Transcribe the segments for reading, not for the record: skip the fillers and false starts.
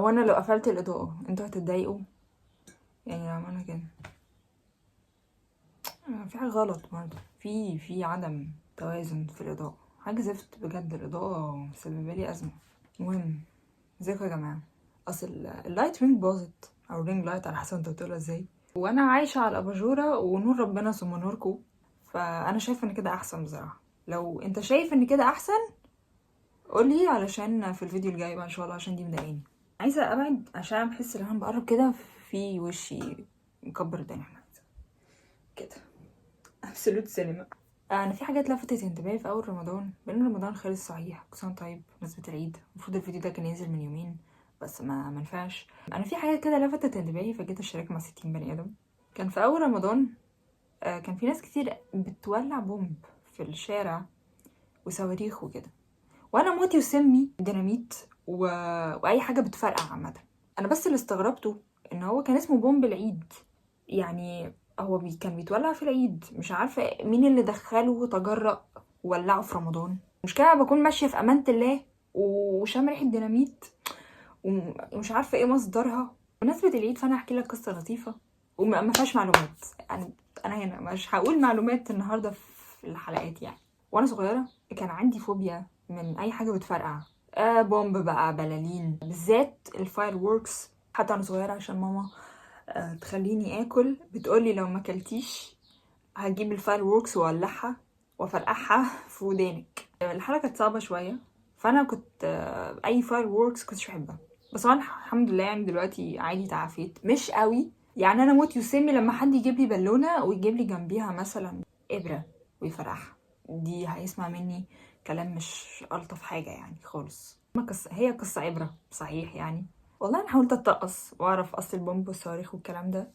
هو انا لو قفلت الاضاءه انتوا هتتضايقوا؟ يعني لو عملنا كده في حاجه غلط برضه، في عدم توازن في الاضاءه، حاجه زفت بجد. الاضاءه مسببه لي ازمه. المهم، ازيكم يا جماعه؟ اصل اللايت رينج باظت، او رينج لايت على حسب انت بتقولها ازاي، وانا عايشه على الاباجوره ونور ربنا ثم نوركم. فانا شايفه ان كده احسن بصراحه. لو انت شايف ان كده احسن قولي، علشان في الفيديو الجاي بقى ان شاء الله، عشان دي مضايقاني. عايزه ابعد عشان بحس ان انا بقرب كده في وشي مكبر الدنيا كده. ابسولوت سينما. انا في حاجات لفتت انتباهي في اول رمضان، بان رمضان خلص صحيح، كل سنه طيب بمناسبه العيد. المفروض الفيديو ده كان ينزل من يومين بس ما منفعش. انا في حاجات كده لفتت انتباهي فجيت اشارك مع 60 بني ادم. كان في اول رمضان كان في ناس كتير بتولع بومب في الشارع وصواريخ وكده، وانا موتي وسمي ديناميت واي حاجه بتفرقع عامه. انا بس اللي استغربته ان هو كان اسمه بومب العيد، يعني هو كان بيتولع في العيد. مش عارفه مين اللي دخله وتجرأ وولعه في رمضان. المشكله أنا بكون ماشيه في امانه الله وشام ريحه ديناميت ومش عارفه ايه مصدرها. بمناسبه العيد فانا هحكي لك قصه لطيفه وما فيهاش معلومات. انا هنا مش هقول معلومات النهارده في الحلقات يعني. وانا صغيره كان عندي فوبيا من اي حاجه بتفرقع، بومب بقى، بلالين، بالذات الفاير ووركس. حتى وانا صغيره عشان ماما تخليني اكل، بتقولي لو ما اكلتيش هجيب الفاير ووركس واولعها وافرقعها في ودانك. الحاله كانت صعبه شويه، فانا كنت اي فاير ووركس كنتش بحبها. بس انا الحمد لله يعني دلوقتي عادي، تعافيت مش قوي يعني. انا موت يسمي لما حد يجيب لي بالونه ويجيب لي جنبيها مثلا ابره ويفرقعها، دي هيسمع مني كلام مش الطف حاجه يعني خالص. هي قصه عبره صحيح يعني. والله انا حاولت اتقص واعرف اصل البومب والصواريخ والكلام ده،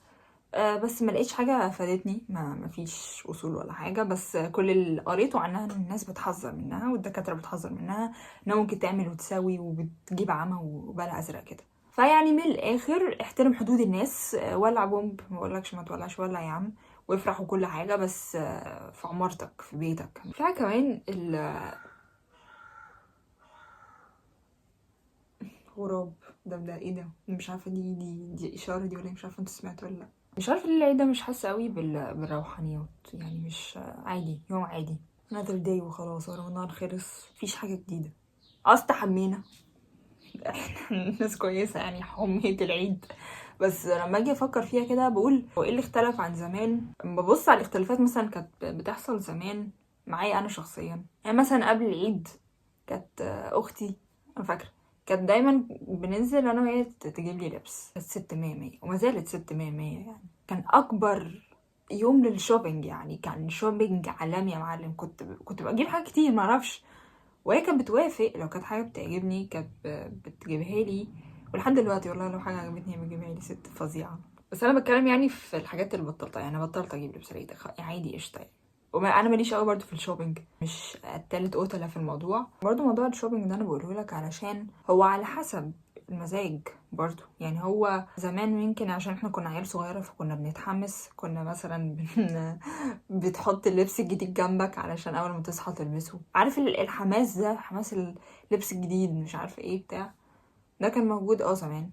بس ما لقيتش حاجه فادتني، ما فيش اصول ولا حاجه. بس كل اللي قريته عنها ان الناس بتحذر منها والدكاتره بتحذر منها، انها ممكن تعمل وتسوي وبتجيب عمى وبلا ازرق كده. فيعني من الاخر احترم حدود الناس، ولع بومب، ما بقولكش ما تولعش، ولع يا عم وافرح وكل حاجه، بس في عمارتك في بيتك. في حاجه كمان الغراب ده ايه ده؟ مش عارفه دي اشاره دي ولا إيه؟ مش عارفه انتوا سمعتوا ولا لا. مش عارفه ليه العيد ده مش حاسه قوي بالروحانيات يعني. مش عادي، يوم عادي، another day وخلاص، رمضان خلص، مفيش حاجه جديده. استحمينا احنا ناس كويسه يعني، حمية العيد. بس لما اجي افكر فيها كده بقول هو ايه اللي اختلف عن زمان. لما ببص على الاختلافات مثلا كانت بتحصل زمان معايا انا شخصيا، يعني مثلا قبل العيد كانت اختي، انا فاكره، كانت دايما بننزل انا وهي تجيب لي لبس. كانت ست مية مية وما زالت ست مية مية يعني. كان اكبر يوم للشوبينج يعني، كان شوبينج عالمي يا معلم. كنت بجيب حاجات كتير معرفش، وهي كانت بتوافق لو كانت حاجه بتعجبني كانت بتجيبها لي. ولحد دلوقتي والله لو حاجه عجبتني هي بتجيبها لي، ست فظيعه. بس انا بتكلم يعني في الحاجات اللي بطلتها، يعني أنا بطلت اجيب لبس العيد يعني عادي قشطه يعني. انا ماليش قوي برضو في الشوبينج، مش التالت قتله في الموضوع. برضو موضوع الشوبينج ده انا بقوله لك علشان هو على حسب المزاج برضو يعني. هو زمان يمكن عشان احنا كنا عيال صغيره فكنا بنتحمس، كنا مثلا بتحط اللبس الجديد جنبك علشان اول ما تصحى تلبسه. عارف الحماس ده، حماس اللبس الجديد، مش عارفه ايه بتاع، ده كان موجود زمان.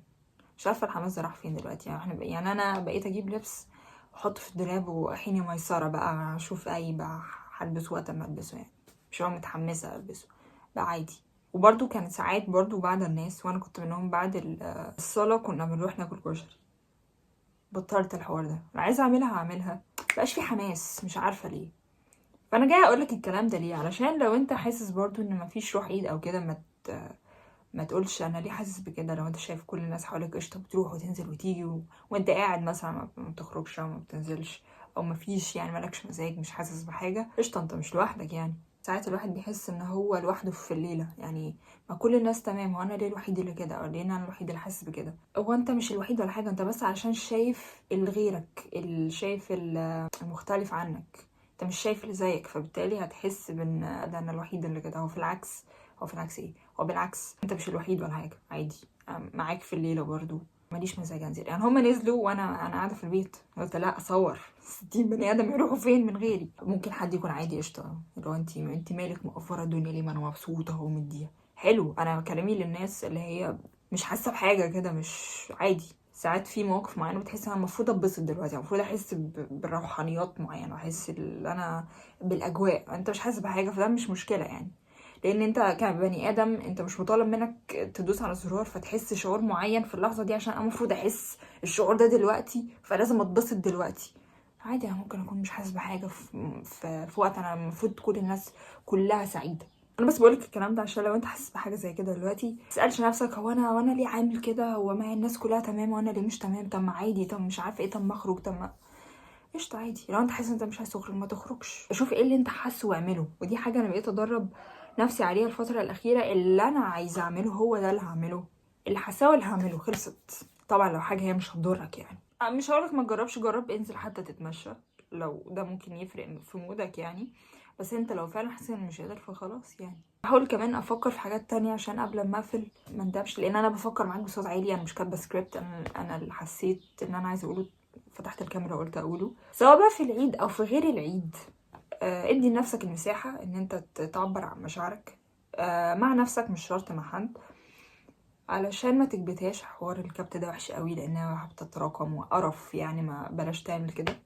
مش عارفه الحماس ده راح فين دلوقتي يعني. يعني انا بقيت اجيب لبس واحطه في الدولاب وحيني ميسره بقى اشوف اي بقى هلبسه وقت ما البسه يعني. مش هو متحمسه البسه بقى عادي. وبرده كانت ساعات برضو بعد الناس، وانا كنت منهم، بعد الصلاه كنا بنروح ناكل كشري. بطلت الحوار ده، انا عايزه اعملها هعملها، مبقاش في حماس مش عارفه ليه. فانا جايه اقولك الكلام ده ليه؟ علشان لو انت حاسس برضو ان مفيش روح عيد او كده، ما تقولش انا ليه حاسس بكده. لو انت شايف كل الناس حواليك قشطه بتروح وتنزل وتيجي وانت قاعد مثلا ما بتخرجش او ما بتنزلش، او مفيش يعني مالكش مزاج، مش حاسس بحاجه، قشطه انت مش لوحدك يعني. ساعات الواحد بيحس ان هو لوحده في الليله يعني. ما كل الناس تمام، هو انا ليه الوحيد اللي كده؟ او ليه انا الوحيد اللي حاسس بكده؟ هو انت مش الوحيد ولا حاجه، انت بس علشان شايف اللي غيرك، اللي شايف المختلف عنك، انت مش شايف اللي زيك، فبالتالي هتحس بان ده انا الوحيد اللي كده. هو في العكس ايه، هو بالعكس انت مش الوحيد ولا حاجه، عادي. معاك في الليله برضو. ماليش مزاج انزل يعني. هما نزلوا وانا قاعده في البيت، قلت لا اصور 60 بني ادم يروحوا فين من غيري؟ ممكن حد يكون عادي قشطه، لو انت مالك مقفره الدنيا ليه؟ ما انا مبسوطه اهو مديها حلو. انا كلامي للناس اللي هي مش حاسه بحاجه كده، مش عادي. ساعات في مواقف معينه بتحس انا المفروض اتبسط دلوقتي، المفروض احس بالروحانيات معينه، احس ان انا بالاجواء. انت مش حاسس بحاجه، فده مش مشكله يعني، لان انت كبني ادم انت مش مطالب منك تدوس على زرار فتحس شعور معين في اللحظه دي عشان انا المفروض احس الشعور ده دلوقتي فلازم اتبسط دلوقتي. عادي، انا ممكن اكون مش حاسس بحاجه في وقت انا المفروض تكون الناس كلها سعيده. انا بس بقولك الكلام ده عشان لو انت حاسس بحاجه زي كده دلوقتي متسالش نفسك هو انا ليه عامل كده، هو ما الناس كلها تمام وانا ليه مش تمام، طب ما عادي، طب مش عارفه ايه، طب ما اخرج، طب ما قشطه عادي. لو انت حاسس انت مش عايز تخرج ما تخرجش، شوف ايه اللي انت حاسه واعمله. ودي حاجه انا بقيت ادرب نفسي عليها الفتره الاخيره، اللي انا عايزه اعمله هو ده اللي هعمله، اللي حاساه اللي هعمله، خلصت. طبعا لو حاجه هي مش هتضرك يعني، مش هقولك ما تجربش، جرب انزل حتى تتمشى لو ده ممكن يفرق في مودك يعني، بس انت لو فعلا حاسس ان مش قادر فخلاص يعني. بحاول كمان افكر في حاجات تانية عشان قبل ما اقفل ما ندمش، لان انا بفكر معاك بصوت عالي، انا مش كاتبه سكريبت، انا اللي حسيت ان انا عايزه اقوله فتحت الكاميرا وقلت اقوله. سواء بقى في العيد او في غير العيد، ادي لنفسك المساحه ان انت تعبر عن مشاعرك مع نفسك، مش شرط مع حد، علشان ما تكبتهاش. حوار الكبت ده وحش قوي لانها بتتراكم وقرف يعني، ما بلاش تعمل كده.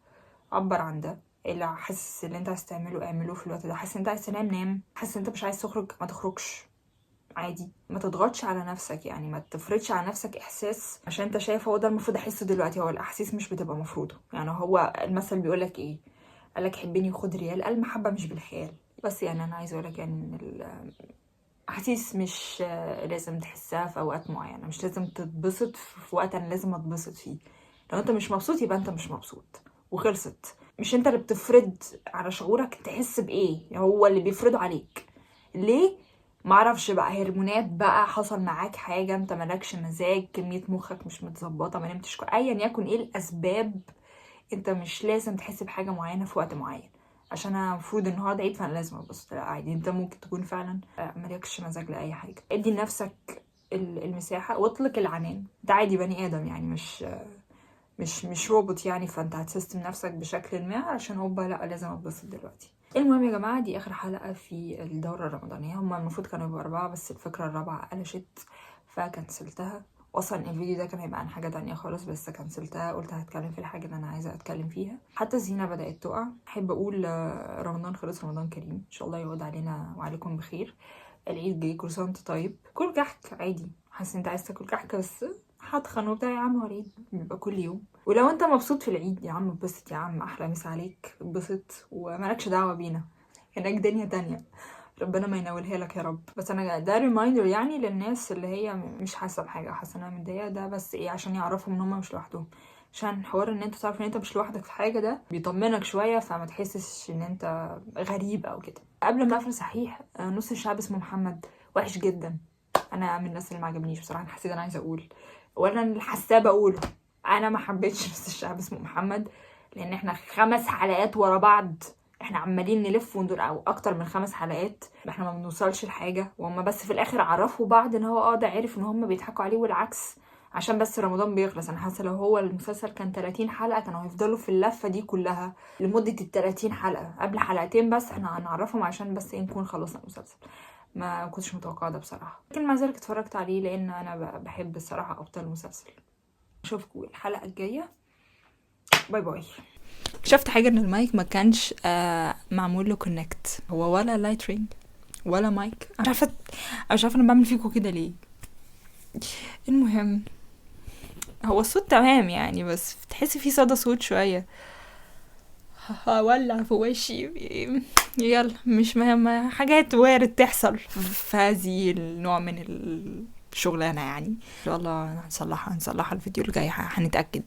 عبر عن ده، اللي حاسس اللي انت عايز تعمله اعمله في الوقت ده، حاسس انت عايز تنام نام، حاسس انت مش عايز تخرج ما تخرجش عادي. ما تضغطش على نفسك يعني، ما تفرضش على نفسك احساس عشان انت شايف هو ده المفروض احسه دلوقتي. هو الاحاسيس مش بتبقى مفروضه يعني، هو المثل بيقولك ايه، قالك حبني وخد ريال، المحبه مش بالخيال. بس يعني انا عايزه اقولك يعني ان الاحاسيس مش لازم تحسها في اوقات معينه، مش لازم تتبسط في وقت انا لازم اتبسط فيه. لو انت مش مبسوط يبقى انت مش مبسوط وخلصت. مش انت اللي بتفرض على شعورك تحس بايه، هو اللي بيفرضه عليك. ليه؟ معرفش بقى، هرمونات بقى، حصل معاك حاجه، انت مالكش مزاج، كميه مخك مش متظبطه، ما نمتش ايا يكن ايه الاسباب. انت مش لازم تحس بحاجه معينه في وقت معين عشان انا المفروض النهارده عيد فانا لازم ابص. لا عادي، انت ممكن تكون فعلا مالكش مزاج لاي حاجه. ادي لنفسك المساحه واطلق العنان. ده عادي، بني ادم يعني، مش روبوت يعني، فانت هتسيستم نفسك بشكل ما عشان هوبا لا لازم اتبسط دلوقتي. المهم يا جماعه، دي اخر حلقه في الدوره الرمضانيه. هما المفروض كانوا يبقوا 4 بس الفكره الرابعه قلشت فكنسلتها. اصلا الفيديو ده كان هيبقى عن حاجه تانية خالص بس كنسلتها، قلت هتكلم في الحاجه اللي انا عايزه اتكلم فيها. حتى الزينه بدات تقع. احب اقول رمضان خلص، رمضان كريم ان شاء الله يعود علينا وعليكم بخير. العيد جاي، كل سنه وانت طيب. كل كحك عادي، حاسس انت عايز تاكل كحك بس هتخن وبتاع، يا عم هو العيد بيبقى كل يوم. ولو انت مبسوط في العيد يا عم اتبسط، يا عم احلى مسا عليك، اتبسط ومالكش دعوه بينا، هناك دنيا تانية، ربنا ما ينولها لك يا رب. بس انا ده ريمايندر يعني للناس اللي هي مش حاسه بحاجه، حاسه انها متضايقه، ده بس ايه عشان يعرفوا ان هم مش لوحدهم. عشان حوار ان انت تعرف ان انت مش لوحدك في حاجه ده بيطمنك شويه، فما تحسش ان انت غريب او كده. قبل ما اقفل، صحيح نص الشعب اسمه محمد وحش جدا. انا من الناس اللي ما عجبنيش بصراحه، انا حسيت انا عايزه اقول، وانا اللي حاساه بقوله، انا ما حبيتش نص الشعب اسمه محمد، لان احنا 5 حلقات ورا بعض احنا عمالين نلف وندور، او اكتر من 5 حلقات احنا ما بنوصلش لحاجه، وهم بس في الاخر عرفوا بعض ان هو ده عرف ان هم بيضحكوا عليه والعكس، عشان بس رمضان بيخلص. انا حاسه لو هو المسلسل كان 30 حلقه كانوا هيفضلوا في اللفه دي كلها لمده ال 30 حلقه، قبل حلقتين بس احنا هنعرفهم عشان بس نكون خلصنا المسلسل. ما كنتش متوقعه ده بصراحه، لكن مع ذلك اتفرجت عليه لان انا بحب الصراحه ابطال المسلسل. اشوفكم الحلقه الجايه، باي باي. اكتشفت حاجه ان المايك ما كانش معمول له كونكت، هو ولا لايت رينج ولا مايك. مش عارفه انا بعمل فيكم كده ليه. المهم هو الصوت تمام يعني، بس تحسي فيه صدى صوت شويه. هولع في وشي. يلا، مش مهم، حاجات وارد تحصل في هذه النوع من الشغلانه يعني. ان شاء الله هنصلحها الفيديو الجاي هنتاكد.